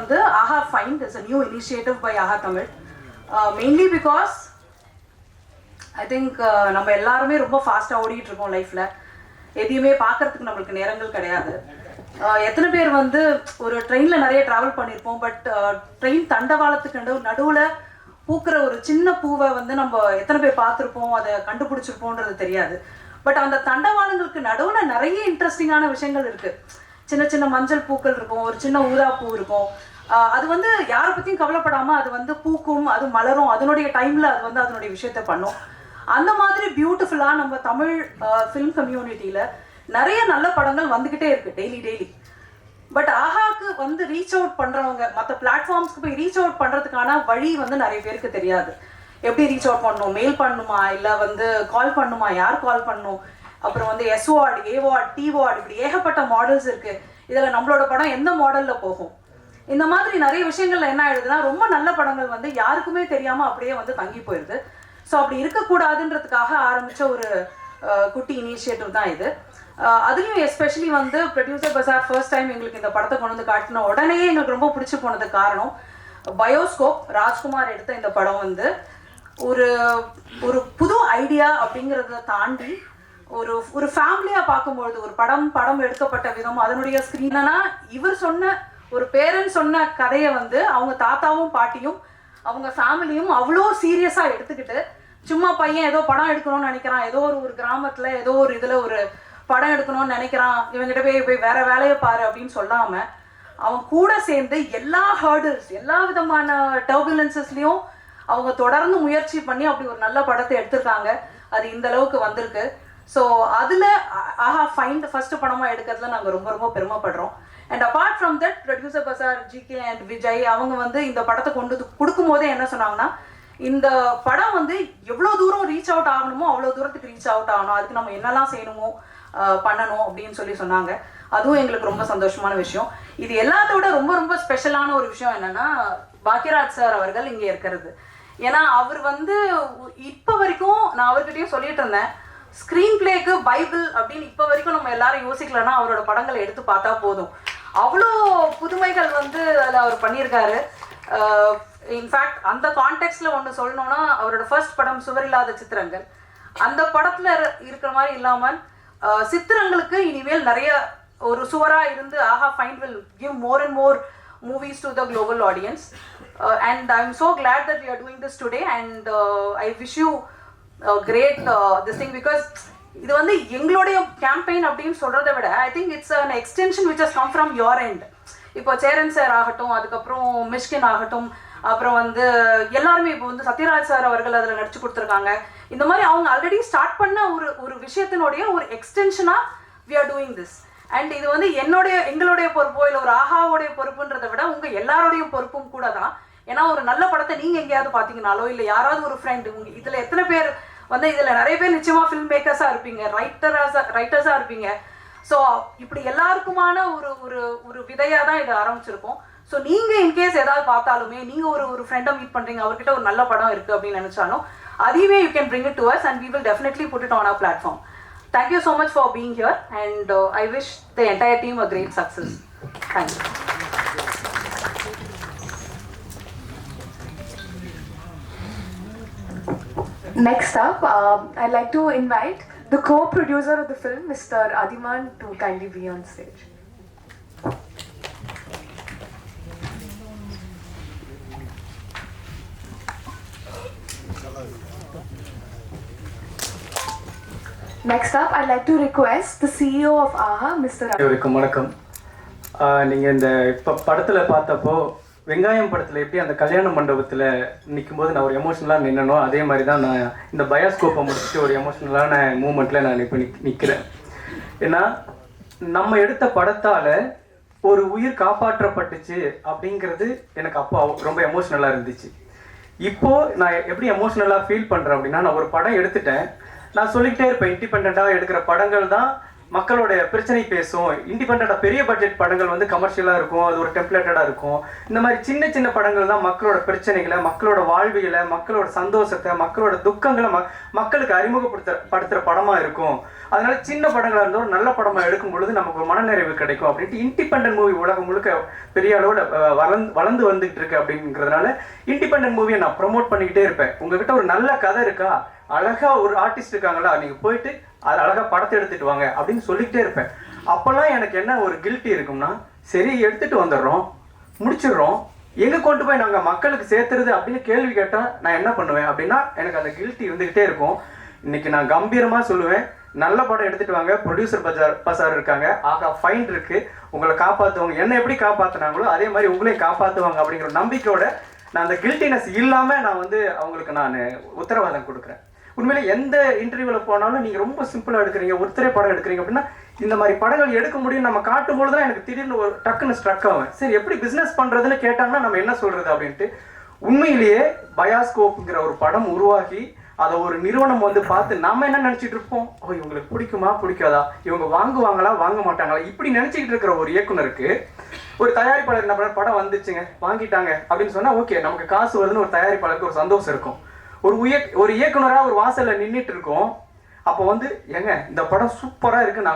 வந்து aha find is a new initiative by aha Tamil. Mainly because I think நம்ம எல்லாருமே ரொம்ப ஃபாஸ்ட்டாக ஓடிக்கிட்டு இருக்கோம் லைஃப்பில். எதையுமே பார்க்கறதுக்கு நம்மளுக்கு நேரங்கள் கிடையாது. எத்தனை பேர் வந்து ஒரு ட்ரெயினில் நிறைய ட்ராவல் பண்ணியிருப்போம், பட் ட்ரெயின் தண்டவாளத்துக்கு நடுவில் பூக்கிற ஒரு சின்ன பூவை வந்து நம்ம எத்தனை பேர் பார்த்துருப்போம், அதை கண்டுபிடிச்சிருப்போன்றது தெரியாது. பட் அந்த தண்டவாளங்களுக்கு நடுவில் நிறைய இன்ட்ரெஸ்டிங்கான விஷயங்கள் இருக்குது. சின்ன சின்ன மஞ்சள் பூக்கள் இருக்கும், ஒரு சின்ன ஊதா பூ இருக்கும். அது வந்து யாரை பற்றியும் கவலைப்படாமல் அது வந்து பூக்கும், அது மலரும், அதனுடைய டைமில் அது வந்து அதனுடைய விஷயத்த பண்ணும். அந்த மாதிரி பியூட்டிஃபுல்லாக நம்ம தமிழ் ஃபிலிம் கம்யூனிட்டியில் நிறைய நல்ல படங்கள் வந்துக்கிட்டே இருக்குது டெய்லி. பட் ஆஹாக்கு வந்து ரீச் அவுட் பண்ணுறவங்க, மற்ற பிளாட்ஃபார்ம்ஸ்க்கு போய் ரீச் அவுட் பண்ணுறதுக்கான வழி வந்து நிறைய பேருக்கு தெரியாது. எப்படி ரீச் அவுட் பண்ணணும், மெயில் பண்ணணுமா, இல்லை வந்து கால் பண்ணணுமா, யார் கால் பண்ணணும், அப்புறம் வந்து எஸ் வார்டு, ஏ வார்டு, டி வார்டு, இப்படி ஏகப்பட்ட மாடல்ஸ் இருக்குது. இதில் நம்மளோட படம் எந்த மாடலில் போகும், இந்த மாதிரி நிறைய விஷயங்கள்ல என்ன ஆயிடுதுன்னா ரொம்ப நல்ல படங்கள் வந்து யாருக்குமே தெரியாமல் அப்படியே வந்து தங்கி போயிடுது. ஸோ அப்படி இருக்கக்கூடாதுன்றதுக்காக ஆரம்பித்த ஒரு குட்டி இனிஷியேட்டிவ் தான் இது. அதுலேயும் எஸ்பெஷலி வந்து ப்ரொடியூசர் பசார் ஃபர்ஸ்ட் டைம் எங்களுக்கு இந்த படத்தை கொண்டு வந்து காட்டின உடனே எங்களுக்கு ரொம்ப பிடிச்சி போனதுக்கு காரணம் பயோஸ்கோப் ராஜ்குமார் எடுத்த இந்த படம் வந்து ஒரு ஒரு புது ஐடியா அப்படிங்கிறத தாண்டி ஒரு ஃபேமிலியாக பார்க்கும்பொழுது ஒரு படம் எடுக்கப்பட்ட விதம், அதனுடைய ஸ்க்ரீனா இவர் சொன்ன ஒரு பேரண்ட் சொன்ன கதையை வந்து அவங்க தாத்தாவும் பாட்டியும் அவங்க ஃபேமிலியும் அவ்வளோ சீரியஸாக எடுத்துக்கிட்டு, சும்மா பையன் ஏதோ படம் எடுக்கணும்னு நினைக்கிறான், ஏதோ ஒரு கிராமத்தில் ஏதோ ஒரு இதில் ஒரு படம் எடுக்கணும்னு நினைக்கிறான், இவங்ககிட்ட போய் வேற வேலையை பாரு அப்படின்னு சொல்லாமல் அவன் கூட சேர்ந்து எல்லா ஹர்டில்ஸ், எல்லா விதமான டர்புலன்சஸ்லையும் அவங்க தொடர்ந்து முயற்சி பண்ணி அப்படி ஒரு நல்ல படத்தை எடுத்திருக்காங்க. அது இந்த அளவுக்கு வந்திருக்கு. ஸோ அதில் ஆஹா ஃபைண்ட் ஃபர்ஸ்ட் படமாக எடுக்கிறதுல நாங்கள் ரொம்ப ரொம்ப பெருமைப்படுறோம். And apart from that producer பசார், ஜிகே அண்ட் விஜய் அவங்க வந்து இந்த படத்தை கொடுக்கும் போதே என்ன சொன்னாங்கன்னா, இந்த படம் வந்து எவ்வளோ தூரம் ரீச் அவுட் ஆகணுமோ அவ்வளோ தூரத்துக்கு ரீச் அவுட் ஆகணும், அதுக்கு நம்ம என்னெல்லாம் செய்யணுமோ பண்ணணும் அப்படின்னு சொன்னாங்க. அதுவும் எங்களுக்கு ரொம்ப சந்தோஷமான விஷயம். இது எல்லாத்தோட ரொம்ப ரொம்ப ஸ்பெஷலான ஒரு விஷயம் என்னன்னா பாக்யராஜ் சார் அவர்கள் இங்கே இருக்கிறது. ஏன்னா அவர் வந்து இப்போ வரைக்கும் நான் அவர்கிட்டயும் சொல்லிட்டு இருந்தேன், ஸ்க்ரீன் பிளேக்கு பைபிள் அப்படின்னு இப்போ வரைக்கும் நம்ம எல்லாரும் யோசிக்கலன்னா அவரோட படங்களை எடுத்து பார்த்தா போதும். அவ்வளோ புதுமைகள் வந்து அதில் அவர் பண்ணியிருக்காரு. இன்ஃபேக்ட் அந்த கான்டெக்ட்ல ஒன்று சொல்லணும்னா அவரோட ஃபர்ஸ்ட் படம் சுவரில்லாத சித்திரங்கள், அந்த படத்தில் இருக்கிற மாதிரி இல்லாமல் சித்திரங்களுக்கு இனிமேல் நிறைய ஒரு சுவராக இருந்து aha find will give more and more movies to the global audience. And I'm so glad that we are doing this today, and I wish you great this thing, because இது வந்து எங்களுடைய கேம்பெயின் அப்படின்னு சொல்கிறத விட I think it's an extension which has come from your end. இப்போ Cheran sir ஆகட்டும், அதுக்கப்புறம் மிஷ்கின் ஆகட்டும், அப்புறம் வந்து எல்லாருமே இப்போ வந்து சத்யராஜ் சார் அவர்கள் அதில் நடிச்சு கொடுத்துருக்காங்க. இந்த மாதிரி அவங்க ஆல்ரெடி ஸ்டார்ட் பண்ண ஒரு விஷயத்தினுடைய ஒரு எக்ஸ்டென்ஷனாக we are doing this. And இது வந்து எங்களுடைய பொறுப்போ இல்லை ஒரு ஆஹாவோடைய பொறுப்புன்றதை விட உங்கள் எல்லாரோடையும் பொறுப்பும் கூட தான். ஏன்னா ஒரு நல்ல படத்தை நீங்கள் எங்கேயாவது பார்த்தீங்கனாலோ இல்லை யாராவது ஒரு ஃப்ரெண்டு இதில் எத்தனை பேர் வந்து இதில் நிறைய பேர் நிச்சயமாக ஃபில்ம் மேக்கர்ஸாக இருப்பீங்க, ரைட்டர்ஸாக இருப்பீங்க. ஸோ இப்படி எல்லாருக்குமான ஒரு விதையாக தான் இதை ஆரம்பிச்சிருக்கோம். ஸோ நீங்கள் இன்கேஸ் ஏதாவது பார்த்தாலுமே நீங்கள் ஒரு ஃப்ரெண்டை மீட் பண்ணுறீங்க, அவர்கிட்ட ஒரு நல்ல படம் இருக்குது அப்படின்னு நினச்சாலும் அதையுமே you can bring it to us and we will definitely put it on our platform. Thank you so much for being here, and I wish the entire team a great success. Thank you. Next up, I'd like to invite the co-producer of the film, Mr. Adiman, to kindly be on stage. Next up, I'd like to request the CEO of AHA, Mr. வணக்கம். நீங்கள் இந்த இப்போ படத்தில் பார்த்தப்போ வெங்காயம் படத்தில் எப்படி அந்த கல்யாண மண்டபத்தில் நிற்கும்போது நான் ஒரு எமோஷ்னலாக நின்னனோ அதே மாதிரி தான் நான் இந்த பயோஸ்கோப்பை முடிச்சுட்டு ஒரு எமோஷ்னலான மூமெண்ட்டில் நான் இப்போ நிற்கிறேன். ஏன்னா நம்ம எடுத்த படத்தால் ஒரு உயிர் காப்பாற்றப்பட்டுச்சு அப்படிங்கிறது எனக்கு அப்போ ரொம்ப எமோஷ்னலாக இருந்துச்சு. இப்போது நான் எப்படி எமோஷ்னலாக ஃபீல் பண்ணுறேன் அப்படின்னா, நான் ஒரு படம் எடுத்துட்டேன், நான் சொல்லிக்கிட்டே இருப்பேன், இண்டிபெண்ட்டாக எடுக்கிற படங்கள் தான் மக்களோட பிரச்சனை பேசும். இண்டிபெண்டா பெரிய பட்ஜெட் படங்கள் வந்து கமர்ஷியலா இருக்கும், அது ஒரு டெம்ப்ளேட்டடா இருக்கும். இந்த மாதிரி சின்ன சின்ன படங்கள் தான் மக்களோட பிரச்சனைகளை, மக்களோட வாழ்வியலை, மக்களோட சந்தோஷத்தை, மக்களோட துக்கங்களை மக்களுக்கு அறிமுகப்படுத்துற படமா இருக்கும். அதனால சின்ன படங்களா இருந்தாலும் நல்ல படமா எடுக்கும் பொழுது நமக்கு ஒரு மனநிறைவு கிடைக்கும் அப்படின்ட்டு இண்டிபெண்டன்ட் மூவி உலகம் முழுக்க பெரிய அளவுல வளர்ந்து வந்துகிட்டு இருக்கு. அப்படிங்கிறதுனால இண்டிபெண்டன்ட் மூவியை நான் ப்ரமோட் பண்ணிக்கிட்டே இருப்பேன். உங்ககிட்ட ஒரு நல்ல கதை இருக்கா, அழகா ஒரு ஆர்டிஸ்ட் இருக்காங்களா, நீங்க போயிட்டு அது அழகா படத்தை எடுத்துட்டு வாங்க அப்படின்னு சொல்லிக்கிட்டே இருப்பேன். அப்பெல்லாம் எனக்கு என்ன ஒரு கில்ட்டி இருக்கும்னா, சரி எடுத்துட்டு வந்துடுறோம், முடிச்சிடுறோம், எங்க கொண்டு போய் நாங்க மக்களுக்கு சேர்த்துறது அப்படின்னு கேள்வி கேட்டா நான் என்ன பண்ணுவேன் அப்படின்னா எனக்கு அந்த கில்ட்டி இருந்துகிட்டே இருக்கும். இன்னைக்கு நான் கம்பீரமா சொல்லுவேன், நல்ல படம் எடுத்துட்டு வாங்க, ப்ரொடியூசர் பசார் இருக்காங்க, ஆகா ஃபைன் இருக்கு, உங்களை காப்பாற்றுவாங்க, என்ன எப்படி காப்பாற்றினாங்களோ அதே மாதிரி உங்களையும் காப்பாற்றுவாங்க அப்படிங்கிற நம்பிக்கையோட நான் அந்த கில்ட்டினஸ் இல்லாம நான் வந்து அவங்களுக்கு நான் உத்தரவாதம் கொடுக்குறேன். உண்மையிலே எந்த இன்டர்வியூவில் போனாலும் நீங்கள் ரொம்ப சிம்பிளாக எடுக்கிறீங்க, ஒருத்தரே படம் எடுக்கிறீங்க அப்படின்னா இந்த மாதிரி படங்கள் எடுக்க முடியும் நம்ம காட்டும்போது தான் எனக்கு திடீர்னு ஒரு டக்குன்னு ஸ்ட்ரக் ஆகும். சரி எப்படி பிஸ்னஸ் பண்ணுறதுன்னு கேட்டாங்கன்னா நம்ம என்ன சொல்கிறது அப்படின்ட்டு உண்மையிலேயே பயாஸ்கோப்புங்கிற ஒரு படம் உருவாகி அதை ஒரு நிறுவனம் வந்து பார்த்து நம்ம என்ன நினச்சிட்டு இருப்போம், ஓ இவங்களுக்கு பிடிக்குமா பிடிக்காதா, இவங்க வாங்குவாங்களா வாங்க மாட்டாங்களா, இப்படி நினச்சிக்கிட்டு இருக்கிற ஒரு இயக்குனருக்கு ஒரு தயாரிப்பாளர் என்ன பண்ண படம் வந்துச்சுங்க வாங்கிட்டாங்க அப்படின்னு சொன்னால் ஓகே நமக்கு காசு வருதுன்னு ஒரு தயாரிப்பாளருக்கு ஒரு சந்தோஷம் இருக்கும். ஒரு இயக்குனராக ஒரு வாசலில் நின்றுட்டு இருக்கோம், அப்போ வந்து ஏங்க இந்த படம் சூப்பராக இருக்குது,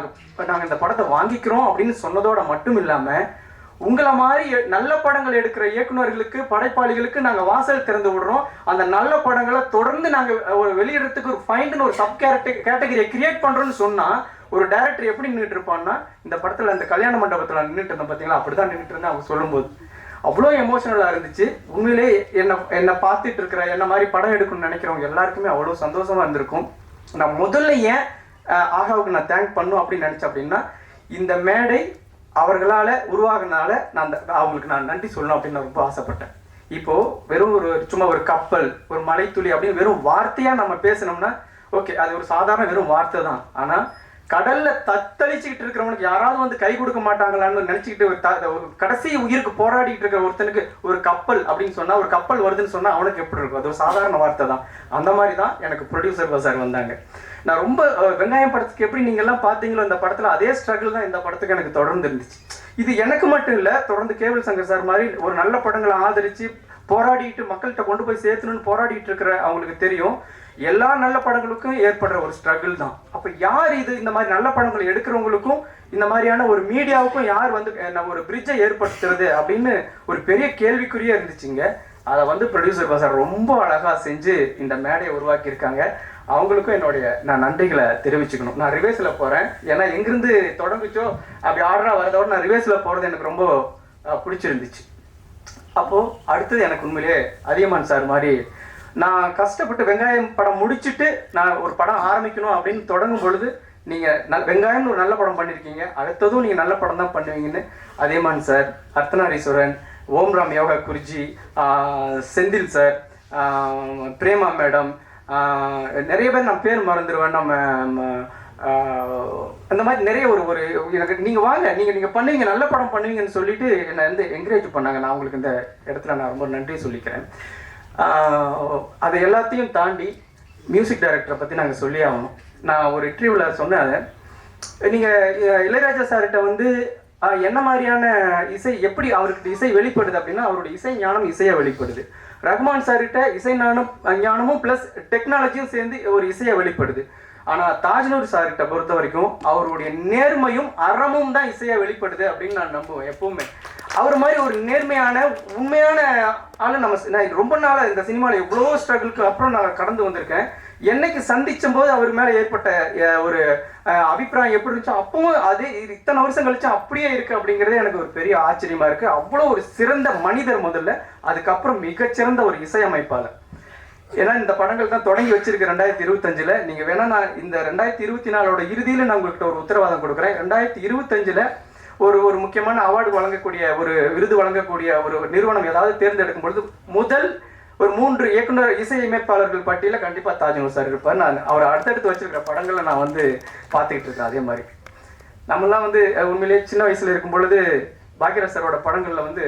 நாங்கள் இந்த படத்தை வாங்கிக்கிறோம் அப்படின்னு சொன்னதோட மட்டும் இல்லாமல் உங்களை மாதிரி நல்ல படங்கள் எடுக்கிற இயக்குநர்களுக்கு படைப்பாளிகளுக்கு நாங்கள் வாசல் திறந்து விடுறோம். அந்த நல்ல படங்களை தொடர்ந்து நாங்கள் ஒரு வெளியிடறதுக்கு ஒரு ஃபைண்டுன்னு ஒரு சப் கேட்டகரியை கிரியேட் பண்ணுறோன்னு சொன்னால் ஒரு டைரக்டர் எப்படி நின்றுட்டு இருப்பான்னா, இந்த படத்தில் அந்த கல்யாண மண்டபத்தில் நின்றுட்டு இருந்தேன் பார்த்தீங்களா, அப்படி தான் நின்றுட்டு இருந்தேன். அவங்க சொல்லும்போது அவ்வளோ எமோஷனலாக இருந்துச்சு. உண்மையிலே என்னை பார்த்துட்டு இருக்கிற என்ன மாதிரி படம் எடுக்கணும்னு நினைக்கிறவங்க எல்லாருக்குமே அவ்வளோ சந்தோஷமாக இருந்திருக்கும். நான் முதல்ல ஏன் ஆகாவுக்கு நான் தேங்க் பண்ணும் அப்படின்னு நினச்சேன் அப்படின்னா, இந்த மேடை அவர்களால் உருவாகினால அவங்களுக்கு நான் நன்றி சொல்லணும் அப்படின்னு நான் ரொம்ப ஆசைப்பட்டேன். இப்போது வெறும் சும்மா ஒரு கப்பல், ஒரு மலைத்துளி அப்படின்னு வெறும் வார்த்தையாக நம்ம பேசினோம்னா ஓகே அது ஒரு சாதாரண வெறும் வார்த்தை தான். ஆனால் கடல்ல தத்தளிச்சுக்கிட்டு இருக்கிறவனுக்கு யாராவது வந்து கை கொடுக்க மாட்டாங்களான்னு நினைச்சுக்கிட்டு ஒரு கடைசி உயிருக்கு போராடிட்டு இருக்கிற ஒருத்தனுக்கு ஒரு கப்பல் அப்படின்னு சொன்னா, ஒரு கப்பல் வருதுன்னு சொன்னா அவனுக்கு எப்படி இருக்கும், அது ஒரு சாதாரண வார்த்தை தான். அந்த மாதிரி தான் எனக்கு ப்ரொடியூசர் பசார் வந்தாங்க. நான் ரொம்ப வெங்காயம் படத்துக்கு எப்படி நீங்க எல்லாம் பாத்தீங்களோ இந்த படத்துல அதே ஸ்ட்ரகிள் தான் இந்த படத்துக்கு எனக்கு தொடர்ந்து இருந்துச்சு. இது எனக்கு மட்டும் இல்ல, தொடர்ந்து கேபிள் சங்கர் சார் மாதிரி ஒரு நல்ல படங்களை ஆதரிச்சு போராடிட்டு மக்கள்கிட்ட கொண்டு போய் சேர்த்தணும்னு போராடிட்டு இருக்கிற அவங்களுக்கு தெரியும் எல்லா நல்ல படங்களுக்கும் ஏற்படுற ஒரு ஸ்ட்ரகிள் தான். அப்போ யார் இது இந்த மாதிரி நல்ல படங்கள் எடுக்கிறவங்களுக்கும் இந்த மாதிரியான ஒரு மீடியாவுக்கும் யார் வந்து நம்ம ஒரு பிரிட்ஜை ஏற்படுத்துறது அப்படின்னு ஒரு பெரிய கேள்விக்குறியே இருந்துச்சுங்க. அதை வந்து ப்ரொடியூசர் பசார் ரொம்ப அழகாக செஞ்சு இந்த மேடையை உருவாக்கியிருக்காங்க. அவங்களுக்கும் நான் நன்றிகளை தெரிவிச்சுக்கணும். நான் ரிவேஸில் போகிறேன், ஏன்னா எங்கிருந்து தொடங்குச்சோ அப்படி ஆர்டராக வரதோட நான் ரிவேஸில் போகிறது எனக்கு ரொம்ப பிடிச்சிருந்துச்சு. அப்போது அடுத்தது எனக்கு உண்மையிலேயே அதியமான் சார் மாதிரி நான் கஷ்டப்பட்டு வெங்காயம் படம் முடிச்சுட்டு நான் ஒரு படம் ஆரம்பிக்கணும் அப்படின்னு தொடங்கும் பொழுது நீங்கள் வெங்காயம்னு ஒரு நல்ல படம் பண்ணியிருக்கீங்க, அடுத்ததும் நீங்கள் நல்ல படம் தான் பண்ணுவீங்கன்னு Athiyaman sir, Ardhanareeswaran, Omram Yoga Guruji, Senthil sir, Prema madam, நிறைய பேர் நான் பேர் மறந்துடுவேன். நம்ம அந்த மாதிரி நிறைய ஒரு எனக்கு நீங்கள் வாங்க நீங்கள் பண்ணுவீங்க, நல்ல படம் பண்ணுவீங்கன்னு சொல்லிட்டு என்னை வந்து என்கரேஜ் பண்ணாங்க. நான் உங்களுக்கு இந்த இடத்துல நான் ரொம்ப நன்றி சொல்லிக்கிறேன். அதை எல்லாத்தையும் தாண்டி மியூசிக் டைரக்டரை பற்றி நாங்கள் சொல்லி ஆகணும். நான் ஒரு இன்டர்வியூவில் சொன்னேன், அதை நீங்கள் இளையராஜா சார்கிட்ட வந்து என்ன மாதிரியான இசை எப்படி அவருக்கு இசை வெளிப்படுது அப்படின்னா அவருடைய இசை ஞானம் இசையாக வெளிப்படுது. ரஹ்மான் சார்கிட்ட இசை ஞானமும் ப்ளஸ் டெக்னாலஜியும் சேர்ந்து ஒரு இசையை வெளிப்படுது. ஆனால் தாஜ்னூர் சார்கிட்ட பொறுத்த வரைக்கும் அவருடைய நேர்மையும் அறமும் தான் இசையாக வெளிப்படுது அப்படின்னு நான் நம்புவேன் எப்பவுமே. அவர் மாதிரி ஒரு நேர்மையான உண்மையான ஆள் நான் ரொம்ப நாளாக இந்த சினிமாவில் எவ்வளோ ஸ்ட்ரகிளுக்கு அப்புறம் நான் கடந்து வந்திருக்கேன். என்னைக்கு சந்திச்சும் போது அவர் மேலே ஏற்பட்ட ஒரு அபிப்பிராயம் எப்படி இருந்துச்சோ அப்பவும் அதே இத்தனை வருஷம் கழிச்சு அப்படியே இருக்குது அப்படிங்கிறதே எனக்கு ஒரு பெரிய ஆச்சரியமாக இருக்குது. அவ்வளோ ஒரு சிறந்த மனிதர் முதல்ல, அதுக்கப்புறம் மிகச்சிறந்த ஒரு இசையமைப்பாளர். ஏன்னா இந்த படங்கள் தான் தொடங்கி வச்சிருக்கு 2025. நீங்கள் வேணா நான் இந்த 2024 இறுதியில் நான் உங்கள்கிட்ட ஒரு உத்தரவாதம் கொடுக்குறேன். 2025 ஒரு முக்கியமான அவார்டு வழங்கக்கூடிய ஒரு விருது வழங்கக்கூடிய ஒரு நிறுவனம் ஏதாவது தேர்ந்தெடுக்கும் பொழுது முதல் ஒரு 3 இயக்குனர் இசையமைப்பாளர்கள் பட்டியலில் கண்டிப்பாக தாஜ்னூர் சார் இருப்பார். நான் அவர் அடுத்தடுத்து வச்சிருக்கிற படங்களை நான் வந்து பார்த்துக்கிட்டு இருக்கேன். அதே மாதிரி நம்மளாம் வந்து உண்மையிலேயே சின்ன வயசில் இருக்கும் பொழுது பாக்யராஜ் சாரோட படங்களில் வந்து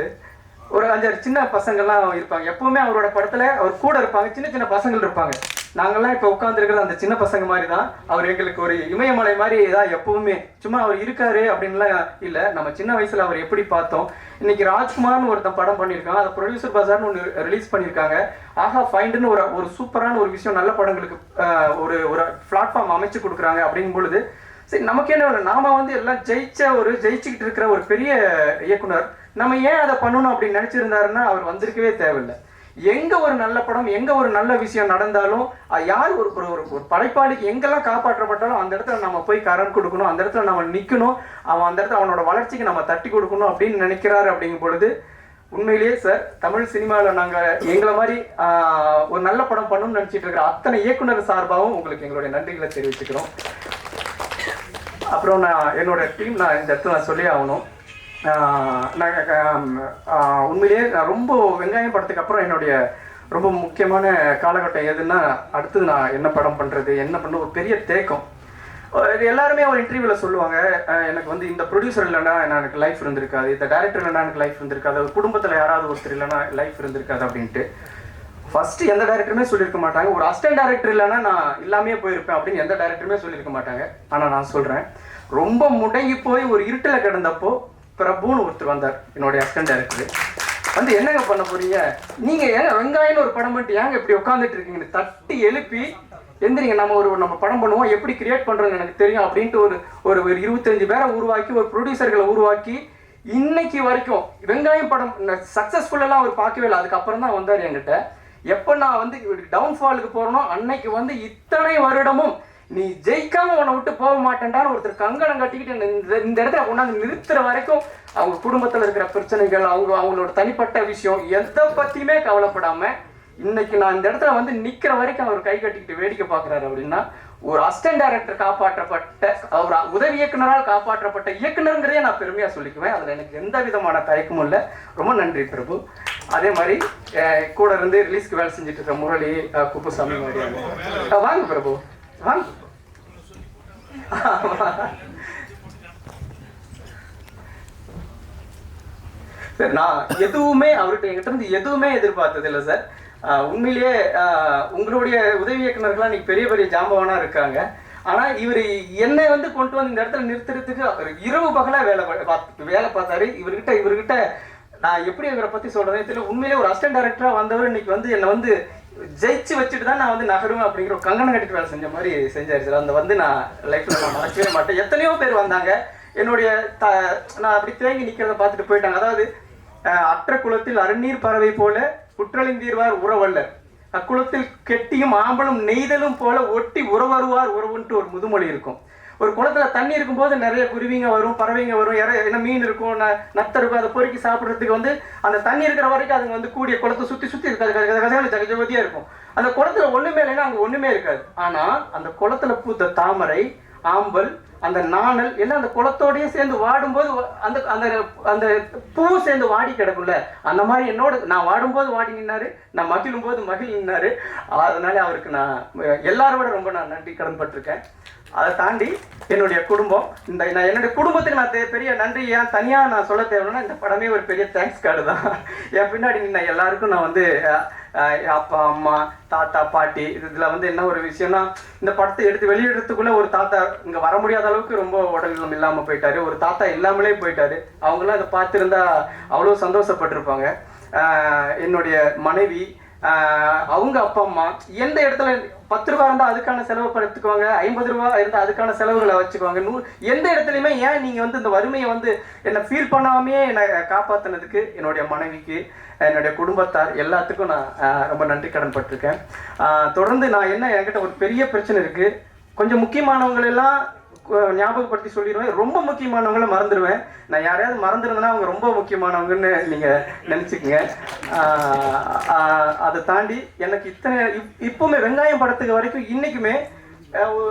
ஒரு 5-6 சின்ன பசங்கள்லாம் இருப்பாங்க. எப்பவுமே அவரோட படத்தில் அவர் கூட இருப்பாங்க, சின்ன சின்ன பசங்கள் இருப்பாங்க. நாங்கள்லாம் இப்போ உட்காந்துருக்கிற அந்த சின்ன பசங்க மாதிரி தான். அவர் எங்களுக்கு ஒரு இமயமலை மாதிரி தான் எப்பவுமே. சும்மா அவர் இருக்காரு அப்படின்லாம் இல்லை. நம்ம சின்ன வயசுல அவர் எப்படி பார்த்தோம். இன்னைக்கு ராஜ்குமார்னு ஒருத்தன் படம் பண்ணியிருக்காங்க, அதை ப்ரொடியூசர் பஜார்னு ஒன்று ரிலீஸ் பண்ணியிருக்காங்க. ஆஹா ஃபைண்டுன்னு ஒரு சூப்பரான ஒரு விஷயம், நல்ல படங்களுக்கு ஒரு பிளாட்ஃபார்ம் அமைச்சு கொடுக்குறாங்க. அப்படிங்கும் பொழுது சரி நமக்கு என்ன வேணும், நாம வந்து எல்லாம் ஜெயிச்சுக்கிட்டு இருக்கிற ஒரு பெரிய இயக்குனர், நம்ம ஏன் அதை பண்ணணும் அப்படின்னு நினைச்சிருந்தாருன்னா அவர் வந்திருக்கவே தேவையில்லை. எங்க ஒரு நல்ல படம், எங்க ஒரு நல்ல விஷயம் நடந்தாலும் யார் ஒரு ஒரு படைப்பாளிக்கு எங்கெல்லாம் காப்பாற்றப்பட்டாலும் அந்த இடத்துல நம்ம போய் கரம் கொடுக்கணும், அந்த இடத்துல நம்ம நிற்கணும், அவன் அந்த இடத்துல அவனோட வளர்ச்சிக்கு நம்ம தட்டி கொடுக்கணும் அப்படின்னு நினைக்கிறாரு. அப்படிங்கும் பொழுது உண்மையிலேயே சார், தமிழ் சினிமாவில் நாங்கள் எங்களை மாதிரி ஒரு நல்ல படம் பண்ணணும்னு நினச்சிட்டு இருக்கிற அத்தனை இயக்குனர் சார்பாகவும் உங்களுக்கு எங்களுடைய நன்றிகளை தெரிவிச்சுக்கிறோம். அப்புறம் என்னோட டீம் இந்த இடத்துல சொல்லி ஆகணும். உண்மையிலேயே நான் ரொம்ப வெங்காயம் படத்துக்கு அப்புறம் என்னுடைய ரொம்ப முக்கியமான காலகட்டம் எதுன்னா, அடுத்தது நான் என்ன படம் பண்ணுறது, என்ன பண்ண ஒரு பெரிய தேக்கம். எல்லாருமே ஒரு இன்டர்வியூவில் சொல்லுவாங்க, எனக்கு வந்து இந்த ப்ரொடியூசர் இல்லைன்னா எனக்கு லைஃப் இருந்திருக்காது, இந்த டைரக்டர் இல்லைன்னா எனக்கு லைஃப் இருந்திருக்காது, குடும்பத்தில் யாராவது ஒருத்தர் இல்லைன்னா லைஃப் இருந்திருக்காது அப்படின்ட்டு. ஃபர்ஸ்ட் எந்த டைரக்டருமே சொல்லியிருக்க மாட்டாங்க, ஒரு அசிஸ்டன்ட் டைரக்டர் இல்லைன்னா நான் இல்லாமே போயிருப்பேன் அப்படின்னு எந்த டைரக்டருமே சொல்லியிருக்க மாட்டாங்க. ஆனால் நான் சொல்கிறேன், ரொம்ப முடங்கி போய் ஒரு இருட்டில் கிடந்தப்போ பிரபுன்னு ஒருத்தர் வந்தார், என்னுடைய அசிஸ்டன்ட் டைரக்டர். வந்து என்னங்க பண்ண போறீங்க, நீங்கள் ஏங்க வெங்காயம்னு ஒரு படம் பண்ணிட்டு ஏங்க இப்படி உட்காந்துட்டு இருக்கீங்கன்னு தட்டி எழுப்பி, எந்திரிங்க நம்ம படம் பண்ணுவோம், எப்படி கிரியேட் பண்ணுறதுன்னு எனக்கு தெரியும் அப்படின்ட்டு ஒரு 25 பேரை உருவாக்கி, ஒரு ப்ரொடியூசர்களை உருவாக்கி, இன்னைக்கு வரைக்கும் வெங்காயம் படம் சக்ஸஸ்ஃபுல்லெல்லாம் அவர் பார்க்கவே இல்லை. அதுக்கப்புறம் தான் வந்தார் என்கிட்ட. எப்போ நான் வந்து டவுன்ஃபாலுக்கு போகிறனோ அன்னைக்கு வந்து இத்தனை வருடமும் நீ ஜெயிக்காம உன்னை விட்டு போக மாட்டேன்டான்னு ஒருத்தர் கங்கணம் கட்டிக்கிட்டு இந்த இடத்துல கொண்டாந்து நிறுத்துற வரைக்கும் அவங்க குடும்பத்தில் இருக்கிற பிரச்சனைகள், அவங்களோட தனிப்பட்ட விஷயம் எதை பற்றியுமே கவலைப்படாமல் இன்னைக்கு நான் இந்த இடத்துல வந்து நிற்கிற வரைக்கும் அவர் கை கட்டிக்கிட்டு வேடிக்கை பார்க்குறாரு. அப்படின்னா ஒரு அசிஸ்டன்ட் டைரக்டர் காப்பாற்றப்பட்ட, ஒரு உதவி இயக்குனரால் காப்பாற்றப்பட்ட இயக்குனருங்கிறதே நான் பெருமையாக சொல்லிக்குவேன். அதில் எனக்கு எந்த விதமான தயக்கமும் இல்லை. ரொம்ப நன்றி பிரபு. அதே மாதிரி கூட இருந்து ரிலீஸ்க்கு வேலை செஞ்சுட்டு இருக்க முரளி, குப்புசாமி மாதிரியான வாங்க பிரபு வாங்க. சார், நான் எதுவுமே அவர்கிட்ட என்கிட்ட இருந்து எதுவுமே எதிர்பார்த்தது இல்லை சார். உண்மையிலேயே உங்களுடைய உதவி இயக்குனர்கள்லாம் இன்னைக்கு பெரிய பெரிய ஜாம்பவானா இருக்காங்க. ஆனால் இவர் என்னை வந்து கொண்டு வந்து இந்த இடத்துல நிறுத்துறதுக்கு இரவு பகலாக வேலை பார்த்தாரு. இவர்கிட்ட நான் எப்படி இவரை பற்றி சொல்கிறதே தெரியல. உண்மையிலேயே ஒரு அசிஸ்டன்ட் டைரக்டராக வந்தவர் இன்னைக்கு வந்து என்னை வந்து ஜெயிச்சு வச்சுட்டு தான் நான் வந்து நகருவேன் அப்படிங்கிற ஒரு கங்கணம் கட்டிட்டு வேலை செஞ்ச மாதிரி செஞ்சாரு சார். அந்த வந்து நான் லைஃப்பில் நான் மறக்கவே மாட்டேன். எத்தனையோ பேர் வந்தாங்க என்னுடைய நான் அப்படி தேங்கி நிற்கிறத பார்த்துட்டு போயிட்டாங்க. அதாவது அற்ற குளத்தில் அருநீர் பறவை போல குற்றலிந்தீர்வார் உறவல்லர், அக்குளத்தில் கெட்டியும் ஆம்பலும் நெய்தலும் போல ஒட்டி உறவருவார் உறவுன்ட்டு ஒரு முதுமொழி இருக்கும். ஒரு குளத்துல தண்ணி இருக்கும்போது நிறைய குருவிங்க வரும், பறவைங்க வரும், என்ன மீன் இருக்கும், நத்தை இருக்கும். அதை பொறுக்கி சாப்பிட்றதுக்கு வந்து அந்த தண்ணி இருக்கிற வரைக்கும் அதுங்க வந்து கூடிய குளத்தை சுற்றி இருக்காது, ஜகஜகதியாக இருக்கும். அந்த குளத்துல ஒன்றுமே இல்லைன்னா அங்கே ஒன்றுமே இருக்காது. ஆனால் அந்த குளத்துல பூத்த தாமரை, ஆம்பல், அந்த நாணல் எல்லாம் அந்த குளத்தோடயே சேர்ந்து வாடும்போது அந்த அந்த அந்த பூ சேர்ந்து வாடி கிடக்கும்ல, அந்த மாதிரி என்னோட நான் வாடும்போது வாடி நின்னாரு, நான் மகிழும் போது மகிழ் நின்னாரு. அதனால அவருக்கு நான் எல்லாரோட ரொம்ப நான் நன்றி கடன் பட்டிருக்கேன். அதை தாண்டி என்னுடைய குடும்பம், நான் என்னுடைய குடும்பத்துக்கு நான் பெரிய நன்றி ஏன் தனியாக நான் சொல்ல தேவைன்னா, இந்த படமே ஒரு பெரிய தேங்க்ஸ் கார்டு தான். என் பின்னாடி நின்ன எல்லாருக்கும் நான் வந்து அப்பா, அம்மா, தாத்தா, பாட்டி, இதில் வந்து என்ன ஒரு விஷயம்னா, இந்த படத்தை எடுத்து வெளியிடறதுக்குள்ளே ஒரு தாத்தா இங்கே வர முடியாத அளவுக்கு ரொம்ப உடல்நலம் இல்லாமல் போயிட்டாரு, ஒரு தாத்தா இல்லாமலே போயிட்டாரு. அவங்களாம் இதை பார்த்துருந்தா அவ்வளோ சந்தோஷப்பட்டிருப்பாங்க. என்னுடைய மனைவி, அவங்க அப்பா அம்மா எந்த இடத்துல 10 ரூபா இருந்தால் அதுக்கான செலவு எடுத்துக்குவாங்க, 50 ரூபா இருந்தால் அதுக்கான செலவுகளை வச்சுக்குவாங்க. எந்த இடத்துலையுமே ஏன் நீங்கள் வந்து இந்த வறுமையை வந்து என்னை ஃபீல் பண்ணாமையே என்னை காப்பாற்றினதுக்கு என்னுடைய மனைவிக்கு, என்னுடைய குடும்பத்தார் எல்லாத்துக்கும் நான் ரொம்ப நன்றி கடன் பட்டிருக்கேன். தொடர்ந்து நான் என்கிட்ட ஒரு பெரிய பிரச்சனை இருக்குது. கொஞ்சம் முக்கியமானவங்களெல்லாம் ஞாபகப்படுத்தி சொல்லிடுவேன், ரொம்ப முக்கியமானவங்கள மறந்துடுவேன். நான் யாரையாவது மறந்துருந்தேன்னா அவங்க ரொம்ப முக்கியமானவங்கன்னு நீங்கள் நினச்சிக்கங்க. அதை தாண்டி எனக்கு இப்போவுமே வெங்காயம் படத்துக்கு வரைக்கும் இன்றைக்குமே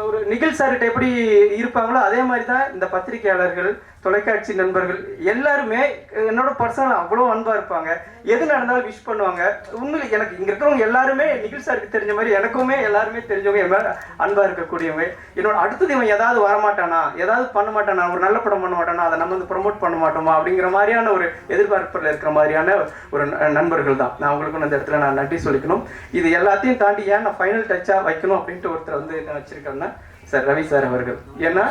ஒரு நிகில் சார்கிட்ட எப்படி இருப்பாங்களோ அதே மாதிரி தான் இந்த பத்திரிகையாளர்கள், தொலைக்காட்சி நண்பர்கள் எல்லாருமே என்னோட பர்சனல் அவ்வளோ அன்பா இருப்பாங்க. எது நடந்தாலும் விஷ் பண்ணுவாங்க. உண்மையில எனக்கு இங்க இருக்கிறவங்க எல்லாருமே நிகில் சாருக்கு தெரிஞ்ச மாதிரி எனக்குமே எல்லாருமே தெரிஞ்சவங்க என் மேல அன்பா இருக்கக்கூடியவங்க. என்னோட அடுத்தது இவன் ஏதாவது வரமாட்டானா, ஏதாவது பண்ண மாட்டானா, ஒரு நல்ல படம் பண்ண மாட்டானா, அதை நம்ம வந்து ப்ரொமோட் பண்ண மாட்டோமா அப்படிங்கிற மாதிரியான ஒரு எதிர்பார்ப்பில் இருக்கிற மாதிரியான ஒரு நண்பர்கள் தான். நான் உங்களுக்கும் அந்த இடத்துல நான் நன்றி சொல்லிக்கணும். இது எல்லாத்தையும் தாண்டி ஏன் நான் ஃபைனல் டச்சா வைக்கணும் அப்படின்ட்டு ஒருத்தர் வந்து என்ன வச்சிருக்கேன்னா சார் ரவி சார் அவர்கள். ஏன்னா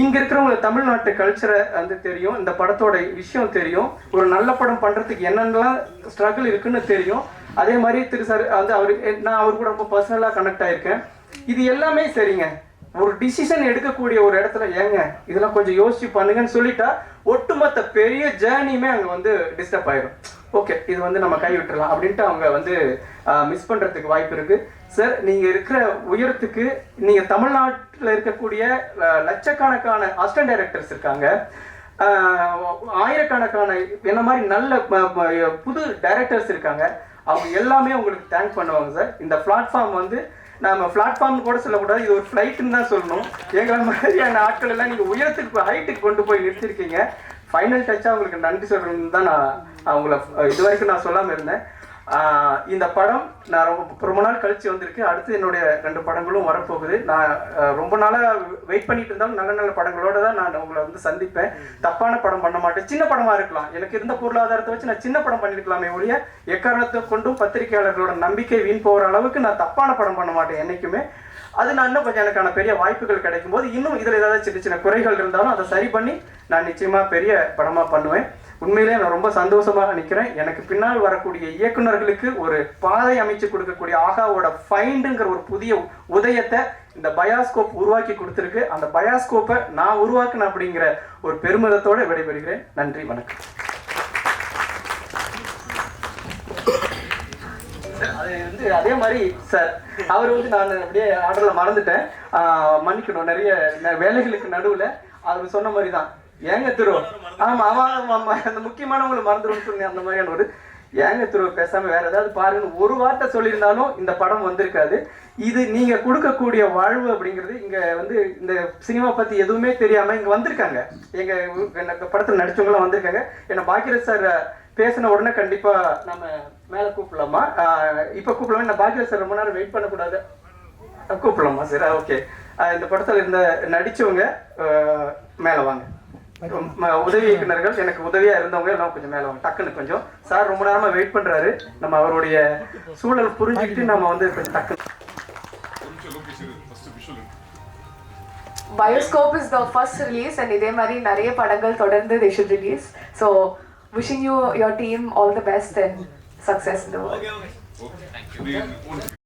இங்க இருக்கிறவங்க தமிழ்நாட்டு கல்ச்சரை வந்து தெரியும், இந்த படத்தோட விஷயம் தெரியும், ஒரு நல்ல படம் பண்றதுக்கு என்னென்னலாம் ஸ்ட்ரகிள் இருக்குன்னு தெரியும். அதே மாதிரி திரு சார் வந்து நான் அவர் கூட ரொம்ப பர்சனலா கனெக்ட் ஆயிருக்கேன். இது எல்லாமே சரிங்க. ஒரு டிசிஷன் எடுக்கக்கூடிய ஒரு இடத்துல ஏங்க இதெல்லாம் கொஞ்சம் யோசிச்சு பண்ணுங்கன்னு சொல்லிட்டா ஒட்டுமொத்த பெரிய ஜேர்னியுமே அங்க வந்து டிஸ்டர்ப் ஆயிடும். ஓகே, இது வந்து நம்ம கை விட்டுறலாம் அப்படின்ட்டு அவங்க வந்து மிஸ் பண்றதுக்கு வாய்ப்பு இருக்கு. சார், நீங்க இருக்கிற உயரத்துக்கு நீங்க தமிழ்நாட்டில் இருக்கக்கூடிய லட்சக்கணக்கான அசிஸ்டன்ட் டைரக்டர்ஸ் இருக்காங்க, ஆயிரக்கணக்கான என்ன மாதிரி நல்ல புது டைரக்டர்ஸ் இருக்காங்க. அவங்க எல்லாமே உங்களுக்கு தேங்க் பண்ணுவாங்க சார். இந்த பிளாட்ஃபார்ம் வந்து நம்ம பிளாட்ஃபார்ம் கூட சொல்லக்கூடாது, இது ஒரு ஃப்ளைட்டுன்னு தான் சொல்லணும். எங்களை மாதிரியான ஆட்கள் எல்லாம் நீங்கள் உயரத்துக்கு ஹைட்டுக்கு கொண்டு போய் நிறுத்திருக்கீங்க. ஃபைனல் டச்சாக உங்களுக்கு நன்றி சொல்கிறேன்னு தான் நான் அவங்கள இது வரைக்கும் நான் சொல்லாமல் இருந்தேன். இந்த படம் நான் ரொம்ப நாள் கழிச்சு வந்திருக்கு. அடுத்து என்னுடைய 2 படங்களும் வரப்போகுது. நான் ரொம்ப நாளாக வெயிட் பண்ணிட்டு இருந்தாலும் நல்ல நல்ல படங்களோட தான் நான் உங்களை வந்து சந்திப்பேன். தப்பான படம் பண்ண மாட்டேன். சின்ன படமாக இருக்கலாம், எனக்கு இருந்த பொருளாதாரத்தை வச்சு நான் சின்ன படம் பண்ணியிருக்கலாமே ஒழிய எக்காரணத்தை கொண்டும் பத்திரிகையாளர்களோட நம்பிக்கை வீண் போகிற அளவுக்கு நான் தப்பான படம் பண்ண மாட்டேன் என்றைக்குமே. அது நான் இன்னும் கொஞ்சம் எனக்கான பெரிய வாய்ப்புகள் கிடைக்கும் போது இன்னும் இதில் ஏதாவது சின்ன சின்ன குறைகள் இருந்தாலும் அதை சரி பண்ணி நான் நிச்சயமாக பெரிய படமாக பண்ணுவேன். உண்மையிலே நான் ரொம்ப சந்தோஷமாக நிற்கிறேன். எனக்கு பின்னால் வரக்கூடிய இயக்குநர்களுக்கு ஒரு பாதை அமைச்சு கொடுக்கக்கூடிய ஆகாவோட ஃபைண்டுங்கிற ஒரு புதிய உதயத்தை இந்த பயாஸ்கோப் உருவாக்கி கொடுத்துருக்கு. அந்த பயாஸ்கோப்பை நான் உருவாக்கினேன் அப்படிங்கிற ஒரு பெருமிதத்தோடு விடைபெறுகிறேன். நன்றி, வணக்கம். அதே மாதிரி சார் அவர் வந்து நான் அப்படியே ஆர்டர்ல மறந்துட்டேன், மன்னிக்கணும். நிறைய வேலைகளுக்கு நடுவில் அவர் சொன்ன மாதிரி தான் ஏங்க திரு, ஆமா அவன் அந்த முக்கியமானவங்களை மறந்துடும் சொன்னேன். அந்த மாதிரியான ஒரு ஏங்க திரு பேசாம வேற ஏதாவது பாருங்கன்னு ஒரு வார்த்தை சொல்லியிருந்தாலும் இந்த படம் வந்திருக்காது. இது நீங்க கொடுக்கக்கூடிய வாழ்வு அப்படிங்கிறது. இங்க வந்து இந்த சினிமா பத்தி எதுவுமே தெரியாம இங்க வந்திருக்காங்க. எங்க படத்துல நடிச்சவங்களாம் வந்திருக்காங்க. என்ன பாக்கியராஜ் சார் பேசின உடனே கண்டிப்பா நம்ம மேல கூப்பிடலாமா? இப்ப கூப்பிடலாமா? என்ன பாக்கியராஜ் சார் ரொம்ப நேரம் வெயிட் பண்ணக்கூடாது, கூப்பிடலாமா சார்? ஓகே. இந்த படத்துல இருந்த நடிச்சவங்க மேல வாங்க. உதவி இயக்குநர்கள் எனக்கு உதவியா இருந்தவங்க எல்லாம் கொஞ்சம் மேல வாங்க டக்குன்னு. கொஞ்சம் சார் ரொம்ப நேரமா வெயிட் பண்றாரு. நம்ம அவருடைய சூழல் புரிஞ்சுக்கிட்டு நம்ம வந்து கொஞ்சம் டக்குன்னு. Bioscope is the first release and இதே மாதிரி நிறைய படங்கள் தொடர்ந்து they should release. So wishing you your team all the best and success in the world. Okay. Thank you.